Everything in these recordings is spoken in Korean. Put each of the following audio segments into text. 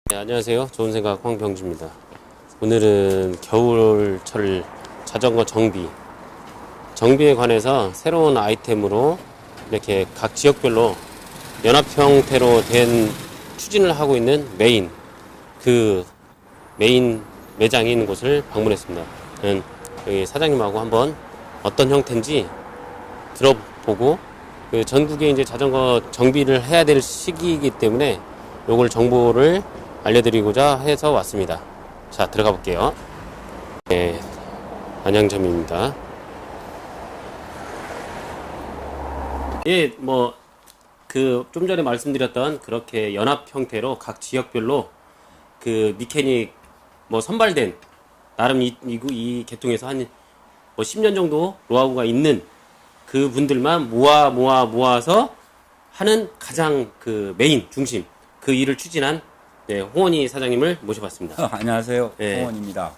네, 안녕하세요. 좋은 생각 황병주입니다. 오늘은 겨울철 자전거 정비에 관해서 새로운 아이템으로 이렇게 각 지역별로 연합 형태로 된 추진을 하고 있는 그 메인 매장이 있는 곳을 방문했습니다. 여기 사장님하고 한번 어떤 형태인지 들어보고, 그 전국에 이제 자전거 정비를 해야 될 시기이기 때문에 요걸 정보를 알려드리고자 해서 왔습니다. 자, 들어가 볼게요. 네, 안양점입니다. 예, 좀 전에 말씀드렸던 그렇게 연합 형태로 각 지역별로 그 미케닉 선발된, 나름 이 계통에서 한 10년 정도 노하우가 있는 그 분들만 모아서 하는 가장 그 메인 중심, 그 일을 추진한 홍원희 사장님을 모셔봤습니다. 안녕하세요. 홍원입니다.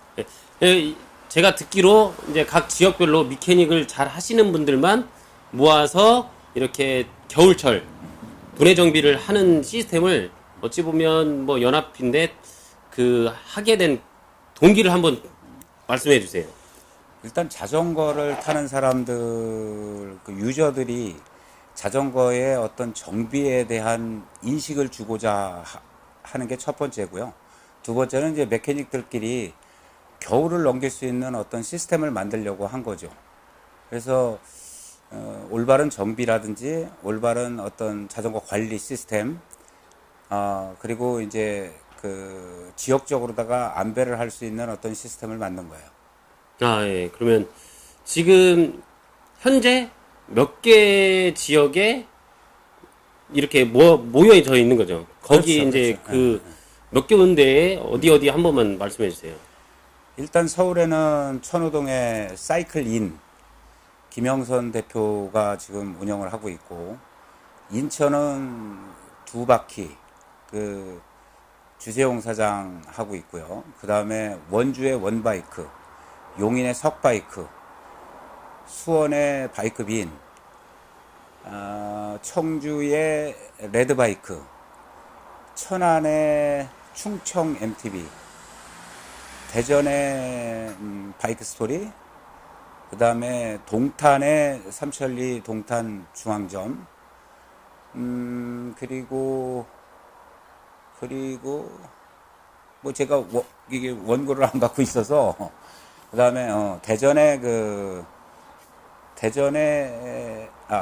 제가 듣기로 이제 각 지역별로 미케닉을 잘 하시는 분들만 모아서 이렇게 겨울철 분해 정비를 하는 시스템을 어찌 보면 연합인데 그 하게 된 동기를 한번 말씀해 주세요. 일단 자전거를 타는 사람들, 그 유저들이 자전거의 어떤 정비에 대한 인식을 주고자 하는 게 첫 번째고요. 두 번째는 이제 메케닉들끼리 겨울을 넘길 수 있는 어떤 시스템을 만들려고 한 거죠. 그래서 올바른 정비라든지 올바른 어떤 자전거 관리 시스템, 그리고 이제 그 지역적으로다가 안배를 할 수 있는 어떤 시스템을 만든 거예요. 예. 그러면 지금 현재 몇 개 지역에 이렇게 모여져 있는 거죠. 거기 그렇죠, 이제 그렇죠. 몇 개 군데에 어디 한 번만 말씀해 주세요. 일단 서울에는 천호동에 사이클인 김영선 대표가 지금 운영을 하고 있고, 인천은 두 바퀴 그 주재용 사장 하고 있고요. 그 다음에 원주의 원바이크, 용인의 석바이크, 수원의 바이크빈, 청주의 레드바이크, 천안의 충청 MTB, 대전의 바이크 스토리, 그 다음에 동탄의 삼천리 동탄 중앙점, 그리고 제가 이게 원고를 안 갖고 있어서, 그 다음에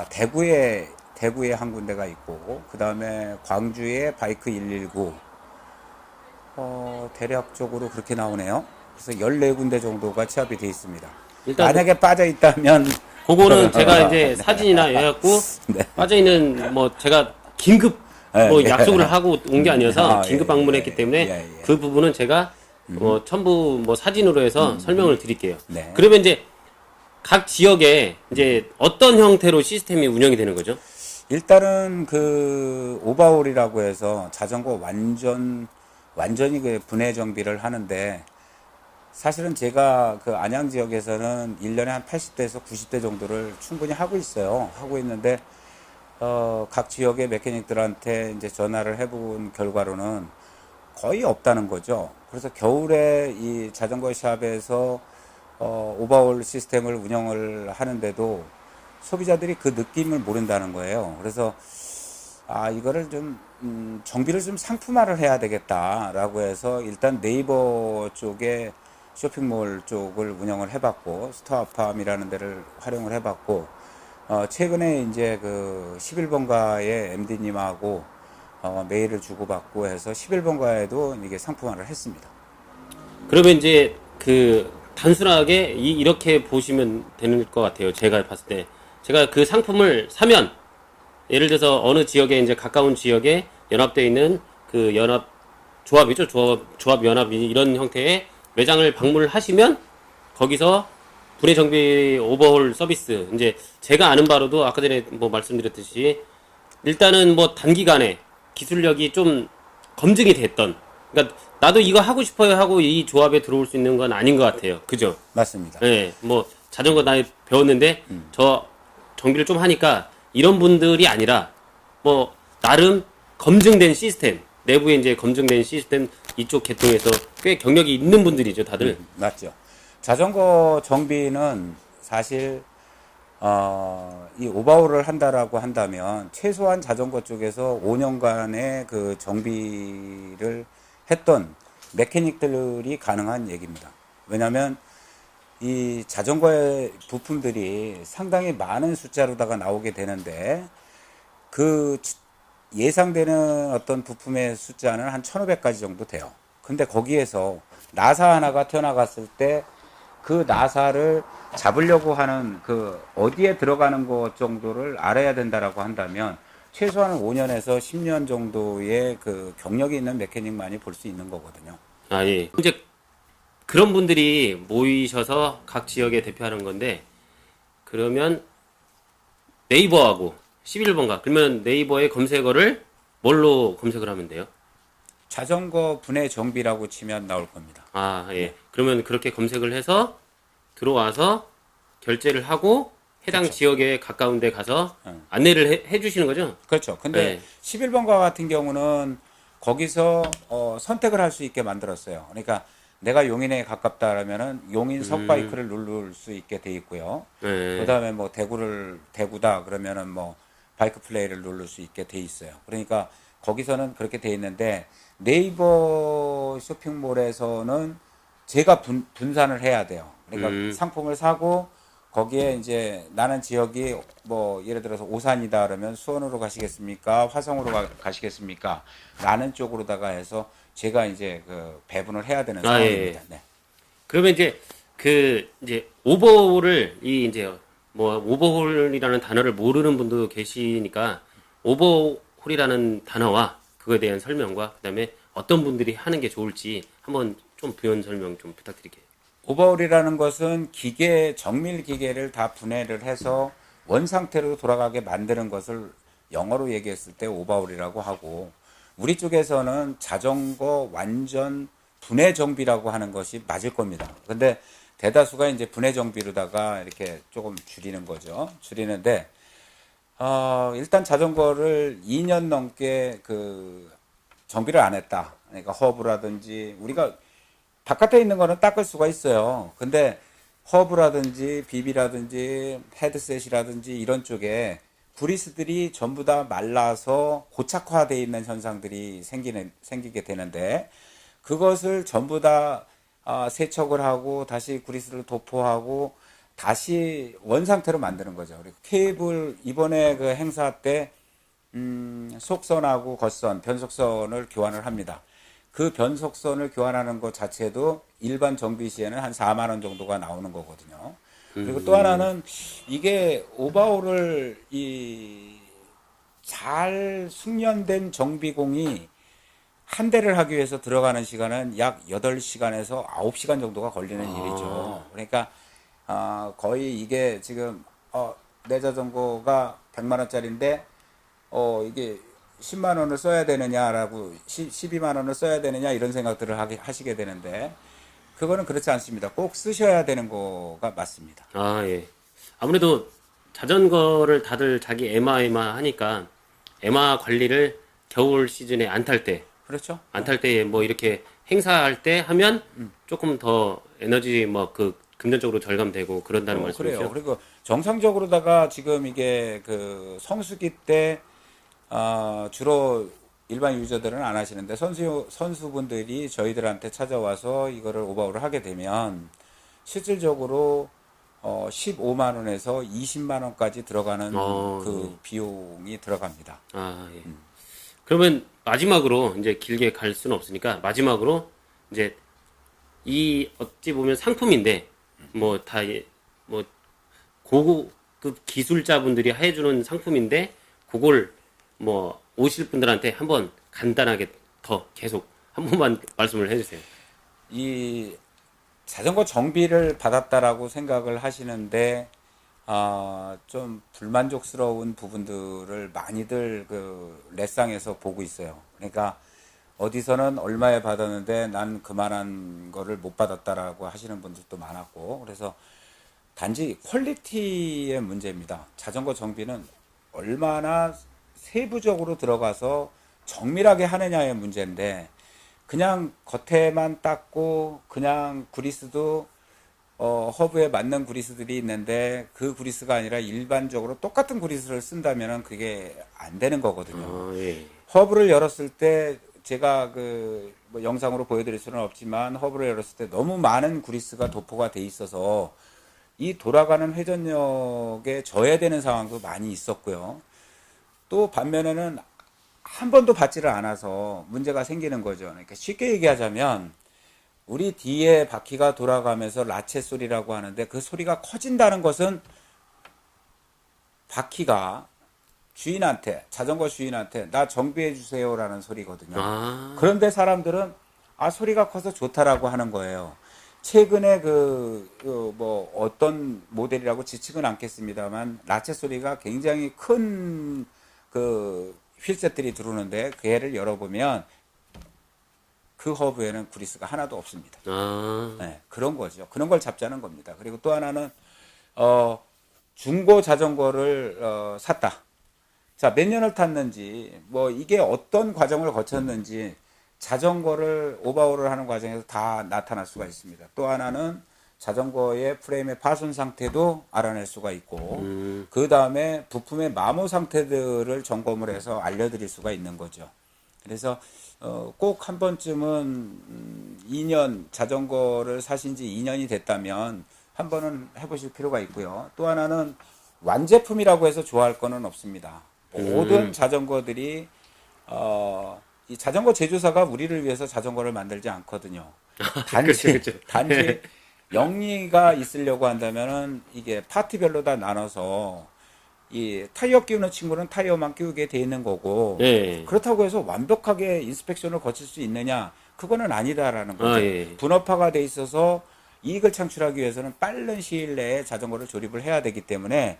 대구에 한 군데가 있고, 그 다음에 광주에 바이크 119, 대략적으로 그렇게 나오네요. 그래서 14군데 정도가 취합이 되어 있습니다. 만약에 빠져 있다면 그거는 제가 이제 사진이나 해갖고 네. 빠져 있는 제가 긴급 약속을 하고 온 게 아니어서 긴급 방문했기 때문에 그 부분은 제가 첨부 사진으로 해서 설명을 드릴게요. 네. 그러면 이제 각 지역에 이제 어떤 형태로 시스템이 운영이 되는 거죠? 일단은 그 오버홀이라고 해서 자전거 완전히 그 분해 정비를 하는데, 사실은 제가 그 안양 지역에서는 1년에 한 80대에서 90대 정도를 충분히 하고 있어요. 하고 있는데, 각 지역의 메케닉들한테 이제 전화를 해본 결과로는 거의 없다는 거죠. 그래서 겨울에 이 자전거 샵에서 오버홀 시스템을 운영을 하는데도 소비자들이 그 느낌을 모른다는 거예요. 그래서 이거를 좀 정비를 좀 상품화를 해야 되겠다라고 해서 일단 네이버 쪽에 쇼핑몰 쪽을 운영을 해봤고, 스토어팜이라는 데를 활용을 해봤고, 최근에 이제 그 11번가의 MD님하고 메일을 주고받고 해서 11번가에도 이게 상품화를 했습니다. 그러면 이제 단순하게 이렇게 보시면 되는 것 같아요. 제가 봤을 때. 제가 그 상품을 사면, 예를 들어서 어느 지역에 이제 가까운 지역에 연합되어 있는 그 연합 조합이죠. 조합 연합 이런 형태의 매장을 방문을 하시면 거기서 분해 정비 오버홀 서비스, 이제 제가 아는 바로도 아까 전에 말씀드렸듯이 일단은 단기간에 기술력이 좀 검증이 됐던, 그러니까 나도 이거 하고 싶어요 하고 이 조합에 들어올 수 있는 건 아닌 것 같아요. 그죠? 맞습니다. 네, 자전거 나 배웠는데 저 정비를 좀 하니까 이런 분들이 아니라 나름 검증된 시스템, 내부에 이제 검증된 시스템 이쪽 계통에서 꽤 경력이 있는 분들이죠, 다들. 맞죠. 자전거 정비는 사실 이 오버홀을 한다라고 한다면 최소한 자전거 쪽에서 5년간의 그 정비를 했던 메케닉들이 가능한 얘기입니다. 왜냐하면 이 자전거의 부품들이 상당히 많은 숫자로다가 나오게 되는데 그 예상되는 어떤 부품의 숫자는 한 1500가지 정도 돼요. 근데 거기에서 나사 하나가 튀어나갔을 때 그 나사를 잡으려고 하는 그 어디에 들어가는 것 정도를 알아야 된다라고 한다면 최소한 5년에서 10년 정도의 그 경력이 있는 메케닉만이 볼 수 있는 거거든요. 아, 예. 이제 그런 분들이 모이셔서 각 지역에 대표하는 건데, 그러면 네이버하고 11번가, 그러면 네이버의 검색어를 뭘로 검색을 하면 돼요? 자전거 분해 정비라고 치면 나올 겁니다. 아, 예. 그러면 그렇게 검색을 해서 들어와서 결제를 하고 해당 그렇죠. 지역에 가까운 데 가서 안내를 해 주시는 거죠? 그렇죠. 근데 네. 11번가 같은 경우는 거기서 선택을 할 수 있게 만들었어요. 그러니까 내가 용인에 가깝다라면은 용인 석바이크를 누를 수 있게 돼 있고요. 네. 그다음에 뭐 대구다 그러면은 뭐 바이크 플레이를 누를 수 있게 돼 있어요. 그러니까 거기서는 그렇게 돼 있는데 네이버 쇼핑몰에서는 제가 분산을 해야 돼요. 그러니까 상품을 사고 거기에 이제 나는 지역이 뭐 예를 들어서 오산이다 그러면 수원으로 가시겠습니까? 화성으로 가시겠습니까? 라는 쪽으로다가 해서 제가 이제 그 배분을 해야 되는 아, 예. 상황입니다. 네. 그러면 이제 이제 오버홀을 이제 뭐 오버홀이라는 단어를 모르는 분도 계시니까 오버홀이라는 단어와 그거에 대한 설명과 그다음에 어떤 분들이 하는 게 좋을지 한번 좀 부연 설명 좀 부탁드릴게요. 오버홀이라는 것은 정밀 기계를 다 분해를 해서 원 상태로 돌아가게 만드는 것을 영어로 얘기했을 때 오버홀이라고 하고 우리 쪽에서는 자전거 완전 분해 정비라고 하는 것이 맞을 겁니다. 근데 대다수가 이제 분해 정비로다가 이렇게 조금 줄이는 거죠. 줄이는데 일단 자전거를 2년 넘게 그 정비를 안 했다. 그러니까 허브라든지 우리가 바깥에 있는 거는 닦을 수가 있어요. 근데 허브라든지 비비라든지 헤드셋이라든지 이런 쪽에 그리스들이 전부 다 말라서 고착화되어 있는 현상들이 생기게 되는데 그것을 전부 다 세척을 하고 다시 그리스를 도포하고 다시 원상태로 만드는 거죠. 그리고 케이블 이번에 그 행사 때 속선하고 겉선, 변속선을 교환을 합니다. 그 변속선을 교환하는 것 자체도 일반 정비 시에는 한 4만 원 정도가 나오는 거거든요. 그리고 또 하나는 이게 오버홀을 잘 숙련된 정비공이 한 대를 하기 위해서 들어가는 시간은 약 8시간에서 9시간 정도가 걸리는 일이죠. 그러니까 거의 이게 지금 내 자전거가 100만 원짜리인데 이게 10만 원을 써야 되느냐라고 12만 원을 써야 되느냐 이런 생각들을 하시게 되는데 그거는 그렇지 않습니다. 꼭 쓰셔야 되는 거가 맞습니다. 아, 예. 아무래도 자전거를 다들 자기 에마 하니까 에마 관리를 겨울 시즌에 안 탈 때, 그렇죠? 안 탈 때 뭐 이렇게 행사할 때 하면 조금 더 에너지 뭐 그 금전적으로 절감되고 그런다는 말씀이죠. 그래요. 그리고 정상적으로다가 지금 이게 그 성수기 때 주로 일반 유저들은 안 하시는데 선수분들이 저희들한테 찾아와서 이거를 오버홀을 하게 되면 실질적으로 15만 원에서 20만 원까지 들어가는 그 비용이 들어갑니다. 아, 예. 그러면 마지막으로 이제 길게 갈 수는 없으니까 마지막으로 이제 이 어찌 보면 상품인데 뭐 다 뭐 고급 기술자분들이 해주는 상품인데 그걸 뭐 오실 분들한테 한번 간단하게 더 계속 한 번만 말씀을 해주세요. 이 자전거 정비를 받았다라고 생각을 하시는데 좀 불만족스러운 부분들을 많이들 그 레상에서 보고 있어요. 그러니까 어디서는 얼마에 받았는데 난 그만한 거를 못 받았다라고 하시는 분들도 많았고 그래서 단지 퀄리티의 문제입니다. 자전거 정비는 얼마나 세부적으로 들어가서 정밀하게 하느냐의 문제인데 그냥 겉에만 닦고 그냥 그리스도 허브에 맞는 그리스들이 있는데 그 그리스가 아니라 일반적으로 똑같은 그리스를 쓴다면은 그게 안 되는 거거든요. 예. 허브를 열었을 때 제가 뭐 영상으로 보여드릴 수는 없지만 허브를 열었을 때 너무 많은 그리스가 도포가 돼 있어서 이 돌아가는 회전력에 져야 되는 상황도 많이 있었고요. 또 반면에는 한 번도 받지를 않아서 문제가 생기는 거죠. 그러니까 쉽게 얘기하자면 우리 뒤에 바퀴가 돌아가면서 라체 소리라고 하는데 그 소리가 커진다는 것은 바퀴가 주인한테, 자전거 주인한테 나 정비해 주세요라는 소리거든요. 아. 그런데 사람들은 소리가 커서 좋다라고 하는 거예요. 최근에 뭐 어떤 모델이라고 지칭은 않겠습니다만 라체 소리가 굉장히 큰 휠셋들이 들어오는데 그 애를 열어보면 그 허브에는 그리스가 하나도 없습니다. 아. 네, 그런 거죠. 그런 걸 잡자는 겁니다. 그리고 또 하나는 중고 자전거를 샀다. 자, 몇 년을 탔는지, 뭐 이게 어떤 과정을 거쳤는지 자전거를 오버홀을 하는 과정에서 다 나타날 수가 있습니다. 또 하나는 자전거의 프레임의 파손 상태도 알아낼 수가 있고, 그 다음에 부품의 마모 상태들을 점검을 해서 알려드릴 수가 있는 거죠. 그래서 꼭 한 번쯤은 2년 자전거를 사신 지 2년이 됐다면 한 번은 해보실 필요가 있고요. 또 하나는 완제품이라고 해서 좋아할 거는 없습니다. 모든 자전거들이 이 자전거 제조사가 우리를 위해서 자전거를 만들지 않거든요. 단지 단지 영리가 있으려고 한다면은 이게 파트별로 다 나눠서 이 타이어 끼우는 친구는 타이어만 끼우게 돼 있는 거고 예. 그렇다고 해서 완벽하게 인스펙션을 거칠 수 있느냐 그거는 아니다라는 거죠. 예. 분업화가 돼 있어서 이익을 창출하기 위해서는 빠른 시일 내에 자전거를 조립을 해야 되기 때문에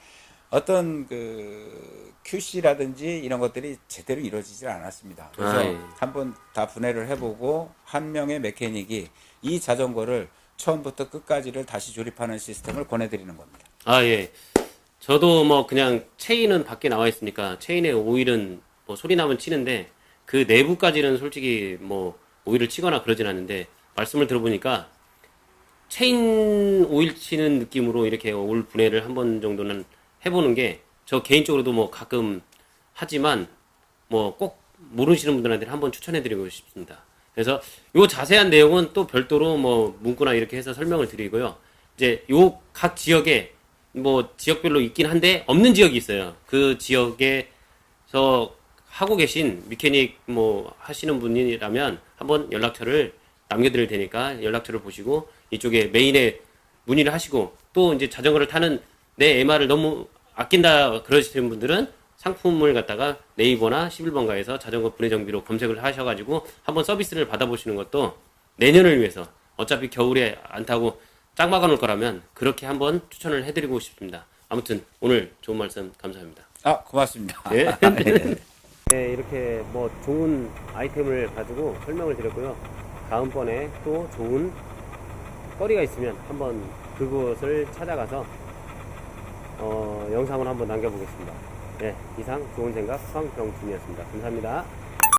어떤 QC라든지 이런 것들이 제대로 이루어지질 않았습니다. 그래서 예. 한번 다 분해를 해보고 한 명의 메케닉이 이 자전거를 처음부터 끝까지를 다시 조립하는 시스템을 권해드리는 겁니다. 예. 저도 뭐 그냥 체인은 밖에 나와 있으니까 체인에 오일은 뭐 소리 나면 치는데 그 내부까지는 솔직히 뭐 오일을 치거나 그러진 않는데 말씀을 들어보니까 체인 오일 치는 느낌으로 이렇게 올 분해를 한 번 정도는 해보는 게 저 개인적으로도 뭐 가끔 하지만 뭐 꼭 모르시는 분들한테 한번 추천해드리고 싶습니다. 그래서 요 자세한 내용은 또 별도로 뭐 문구나 이렇게 해서 설명을 드리고요. 이제 요 각 지역에 뭐 지역별로 있긴 한데 없는 지역이 있어요. 그 지역에서 하고 계신 미케닉 뭐 하시는 분이라면 한번 연락처를 남겨드릴 테니까 연락처를 보시고 이쪽에 메인에 문의를 하시고 또 이제 자전거를 타는 내 MR을 너무 아낀다 그러시는 분들은 상품을 갖다가 네이버나 11번가에서 자전거 분해 정비로 검색을 하셔가지고 한번 서비스를 받아보시는 것도 내년을 위해서 어차피 겨울에 안 타고 짝 막아 놓을 거라면 그렇게 한번 추천을 해드리고 싶습니다. 아무튼 오늘 좋은 말씀 감사합니다. 고맙습니다. 예. 네, 이렇게 뭐 좋은 아이템을 가지고 설명을 드렸고요. 다음번에 또 좋은 거리가 있으면 한번 그곳을 찾아가서 영상을 한번 남겨보겠습니다. 네, 이상 좋은 생각 황병준이었습니다. 감사합니다.